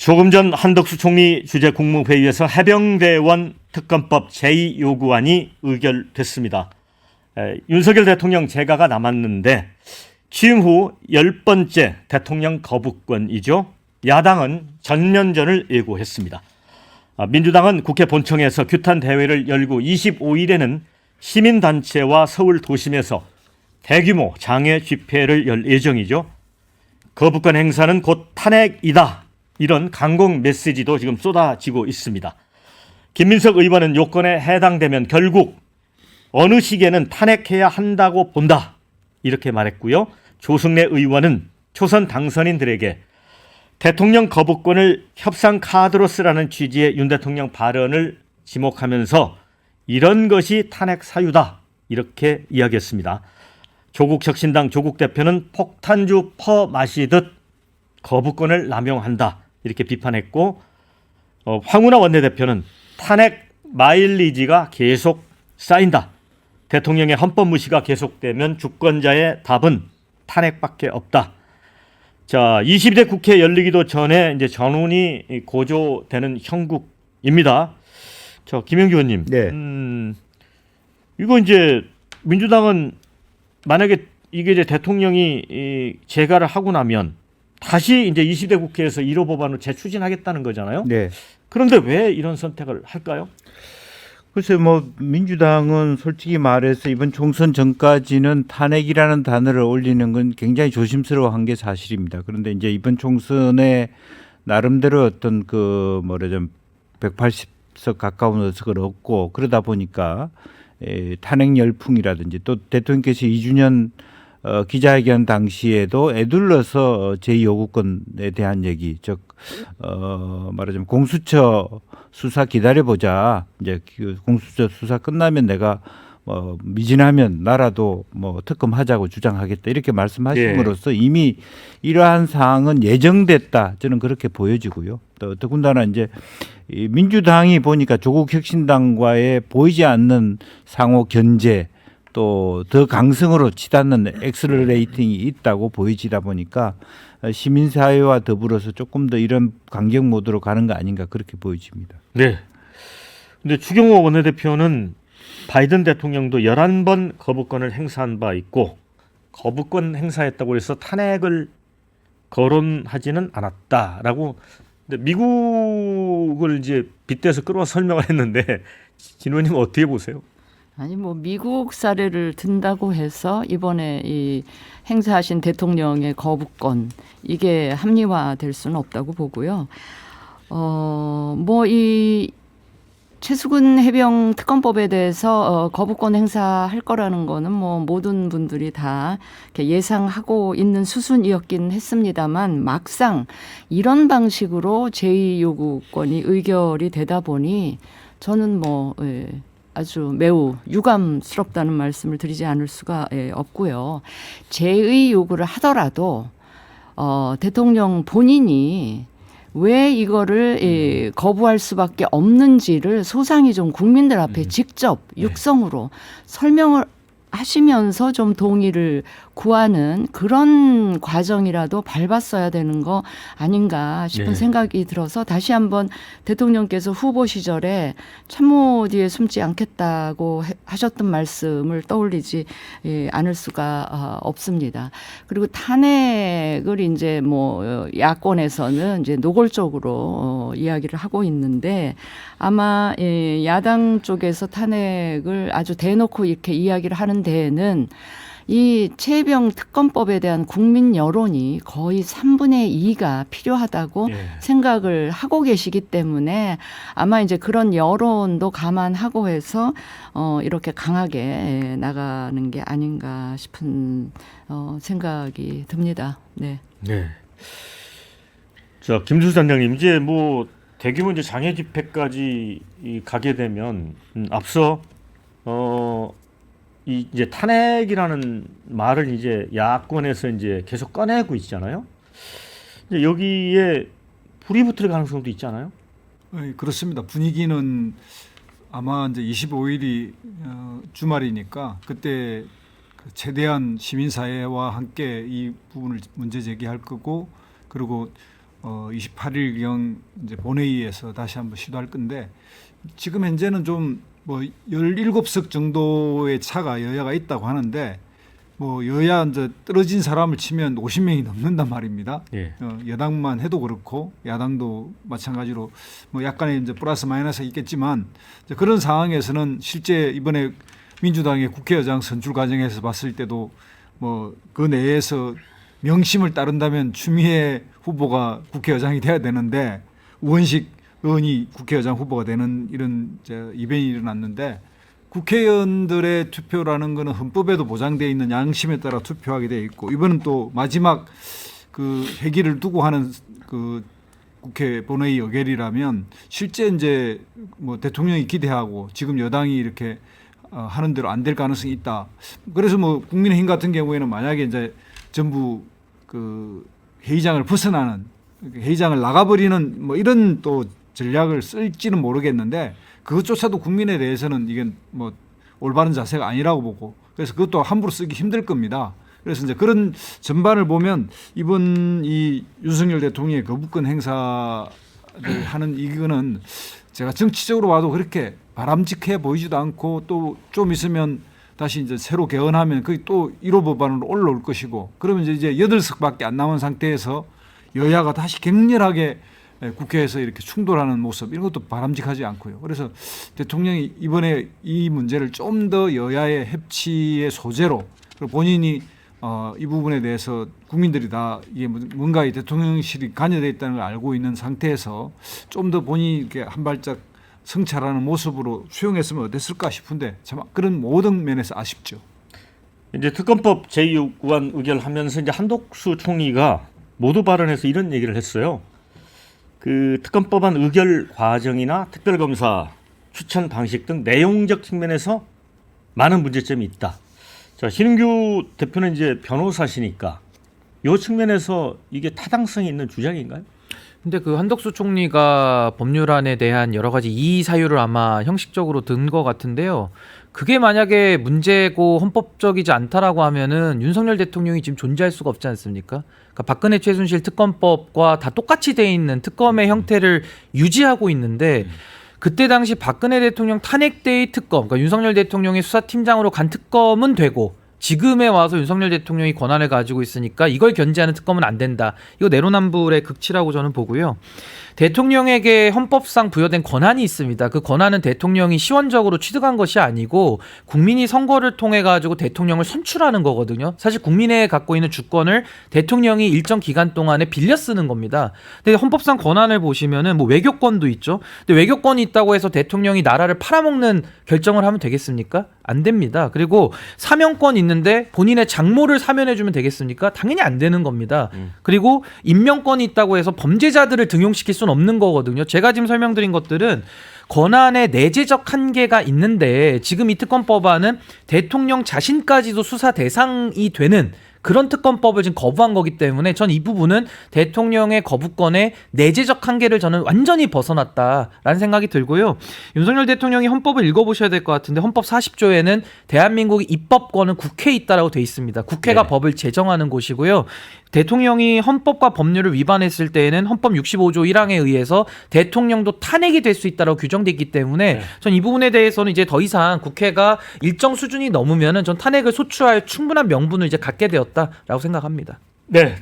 조금 전 한덕수 총리 주재 국무회의에서 해병대원 특검법 제2요구안이 의결됐습니다. 윤석열 대통령 재가가 남았는데 취임 후 10번째 대통령 거부권이죠. 야당은 전면전을 예고했습니다. 민주당은 국회 본청에서 규탄 대회를 열고 25일에는 시민단체와 서울 도심에서 대규모 장외 집회를 열 예정이죠. 거부권 행사는 곧 탄핵이다. 이런 강공 메시지도 지금 쏟아지고 있습니다. 김민석 의원은 요건에 해당되면 결국 어느 시기에는 탄핵해야 한다고 본다. 이렇게 말했고요. 조승래 의원은 초선 당선인들에게 대통령 거부권을 협상 카드로 쓰라는 취지의 윤 대통령 발언을 지목하면서 이런 것이 탄핵 사유다. 이렇게 이야기했습니다. 조국 혁신당 조국 대표는 폭탄주 퍼 마시듯 거부권을 남용한다. 이렇게 비판했고 황운하 원내대표는 탄핵 마일리지가 계속 쌓인다. 대통령의 헌법 무시가 계속되면 주권자의 답은 탄핵밖에 없다. 자, 22대 국회 열리기도 전에 이제 전운이 고조되는 형국입니다. 자, 김영규 의원님. 네. 이거 이제 민주당은 만약에 이게 이제 대통령이 재가를 하고 나면 다시 이제 20대 국회에서 1호 법안을 재추진하겠다는 거잖아요. 네. 그런데 왜 이런 선택을 할까요? 글쎄 뭐 민주당은 솔직히 말해서 이번 총선 전까지는 탄핵이라는 단어를 올리는 건 굉장히 조심스러워한 게 사실입니다. 그런데 이제 이번 총선에 나름대로 어떤 그 뭐라좀 180석 가까운 의석을 얻고 그러다 보니까 탄핵 열풍이라든지 또 대통령께서 2주년 기자회견 당시에도 애둘러서 제2요구권에 대한 얘기, 즉 말하자면 공수처 수사 기다려보자. 이제 공수처 수사 끝나면 내가 미진하면 나라도 뭐 특검하자고 주장하겠다 이렇게 말씀하심으로써 이미 이러한 사항은 예정됐다. 저는 그렇게 보여지고요. 또 더군다나 이제 이 민주당이 보니까 조국 혁신당과의 보이지 않는 상호 견제 또 더 강성으로 치닫는 엑셀레이팅이 있다고 보이지다 보니까 시민사회와 더불어서 조금 더 이런 강경 모드로 가는 거 아닌가 그렇게 보여집니다. 네. 근데 추경호 원내대표는 바이든 대통령도 11번 거부권을 행사한 바 있고 거부권 행사했다고 해서 탄핵을 거론하지는 않았다라고. 근데 미국을 이제 빗대서 끌어와 설명을 했는데 진 의원님 어떻게 보세요? 아니 뭐 미국 사례를 든다고 해서 이번에 이 행사하신 대통령의 거부권 이게 합리화될 수는 없다고 보고요. 뭐 이 최수근 해병 특검법에 대해서 거부권 행사할 거라는 거는 뭐 모든 분들이 다 이렇게 예상하고 있는 수순이었긴 했습니다만 막상 이런 방식으로 제2요구권이 의결이 되다 보니 저는 뭐 아주 매우 유감스럽다는 말씀을 드리지 않을 수가 없고요. 제의 요구를 하더라도 대통령 본인이 왜 이거를 거부할 수밖에 없는지를 소상히 좀 국민들 앞에 직접 육성으로 설명을 하시면서 좀 동의를 구하는 그런 과정이라도 밟았어야 되는 거 아닌가 싶은 생각이 들어서 다시 한번 대통령께서 후보 시절에 참모 뒤에 숨지 않겠다고 하셨던 말씀을 떠올리지 않을 수가 없습니다. 그리고 탄핵을 이제 뭐 야권에서는 이제 노골적으로 이야기를 하고 있는데 아마 야당 쪽에서 탄핵을 아주 대놓고 이렇게 이야기를 하는 데에는 이 최혜병 특검법에 대한 국민 여론이 거의 3분의 2가 필요하다고 생각을 하고 계시기 때문에 아마 이제 그런 여론도 감안하고 해서 이렇게 강하게 나가는 게 아닌가 싶은 생각이 듭니다. 네. 네. 자, 김수수 단장님 이제 뭐 대규모 이제 장애 집회까지 가게 되면 앞서 이제 탄핵이라는 말을 이제 야권에서 이제 계속 꺼내고 있잖아요. 이제 여기에 불이 붙을 가능성도 있잖아요. 네, 그렇습니다. 분위기는 아마 이제 25일이 주말이니까 그때 최대한 시민사회와 함께 이 부분을 문제 제기할 거고 그리고 28일경 이제 본회의에서 다시 한번 시도할 건데 지금 현재는 좀 뭐 17석 정도의 차가 여야가 있다고 하는데 뭐 여야 이제 떨어진 사람을 치면 50명이 넘는단 말입니다. 예. 여당만 해도 그렇고 야당도 마찬가지로 뭐 약간의 이제 플러스 마이너스가 있겠지만 이제 그런 상황에서는 실제 이번에 민주당의 국회의장 선출 과정에서 봤을 때도 뭐 그 내에서 명심을 따른다면 추미애 후보가 국회의장이 돼야 되는데 우원식 의원이 국회의장 후보가 되는 이런 이제 이변이 일어났는데 국회의원들의 투표라는 것은 헌법에도 보장되어 있는 양심에 따라 투표하게 되어 있고 이번은 또 마지막 그 회기를 두고 하는 그 국회 본회의 의결이라면 실제 이제 뭐 대통령이 기대하고 지금 여당이 이렇게 하는 대로 안 될 가능성이 있다. 그래서 뭐 국민의힘 같은 경우에는 만약에 이제 전부 그 회의장을 벗어나는 회의장을 나가버리는 뭐 이런 또 전략을 쓸지는 모르겠는데 그것조차도 국민에 대해서는 이게 뭐 올바른 자세가 아니라고 보고 그래서 그것도 함부로 쓰기 힘들 겁니다. 그래서 이제 그런 전반을 보면 이번 이 윤석열 대통령의 거부권 행사를 하는 이거는 제가 정치적으로 봐도 그렇게 바람직해 보이지도 않고 또 좀 있으면 다시 이제 새로 개헌하면 그게 또 1호 법안으로 올라올 것이고 그러면 이제 8석밖에 안 남은 상태에서 여야가 다시 격렬하게 국회에서 이렇게 충돌하는 모습 이런 것도 바람직하지 않고요. 그래서 대통령이 이번에 이 문제를 좀 더 여야의 협치의 소재로 그리고 본인이 이 부분에 대해서 국민들이 다 이게 뭔가 이 대통령실이 관여되어 있다는 걸 알고 있는 상태에서 좀 더 본인이 이렇게 한 발짝 성찰하는 모습으로 수용했으면 어땠을까 싶은데 참 그런 모든 면에서 아쉽죠. 이제 특검법 제2구간 의결하면서 이제 한덕수 총리가 모두 발언해서 이런 얘기를 했어요. 그 특검법안 의결 과정이나 특별검사 추천 방식 등 내용적 측면에서 많은 문제점이 있다. 자, 신은규 대표는 이제 변호사시니까 이 측면에서 이게 타당성이 있는 주장인가요? 근데 그 한덕수 총리가 법률안에 대한 여러 가지 이의 사유를 아마 형식적으로 든 것 같은데요. 그게 만약에 문제고 헌법적이지 않다라고 하면은 윤석열 대통령이 지금 존재할 수가 없지 않습니까? 그러니까 박근혜 최순실 특검법과 다 똑같이 돼 있는 특검의 형태를 유지하고 있는데 그때 당시 박근혜 대통령 탄핵 때의 특검, 그러니까 윤석열 대통령이 수사팀장으로 간 특검은 되고 지금에 와서 윤석열 대통령이 권한을 가지고 있으니까 이걸 견제하는 특검은 안 된다. 이거 내로남불의 극치라고 저는 보고요. 대통령에게 헌법상 부여된 권한이 있습니다. 그 권한은 대통령이 시원적으로 취득한 것이 아니고 국민이 선거를 통해 가지고 대통령을 선출하는 거거든요. 사실 국민에 갖고 있는 주권을 대통령이 일정 기간 동안에 빌려 쓰는 겁니다. 근데 헌법상 권한을 보시면은 뭐 외교권도 있죠. 근데 외교권이 있다고 해서 대통령이 나라를 팔아먹는 결정을 하면 되겠습니까? 안 됩니다. 그리고 사면권 있는데 본인의 장모를 사면해주면 되겠습니까? 당연히 안 되는 겁니다. 그리고 임명권이 있다고 해서 범죄자들을 등용시킬 수는 없는 거거든요. 제가 지금 설명드린 것들은 권한의 내재적 한계가 있는데 지금 이 특검법안은 대통령 자신까지도 수사 대상이 되는 그런 특검법을 지금 거부한 거기 때문에 전 이 부분은 대통령의 거부권의 내재적 한계를 저는 완전히 벗어났다라는 생각이 들고요. 윤석열 대통령이 헌법을 읽어보셔야 될 것 같은데 헌법 40조에는 대한민국의 입법권은 국회에 있다라고 돼 있습니다. 국회가 네. 법을 제정하는 곳이고요. 대통령이 헌법과 법률을 위반했을 때에는 헌법 65조 1항에 의해서 대통령도 탄핵이 될 수 있다고 규정돼 있기 때문에 네. 전 이 부분에 대해서는 이제 더 이상 국회가 일정 수준이 넘으면은 전 탄핵을 소추할 충분한 명분을 이제 갖게 되었다라고 생각합니다. 네.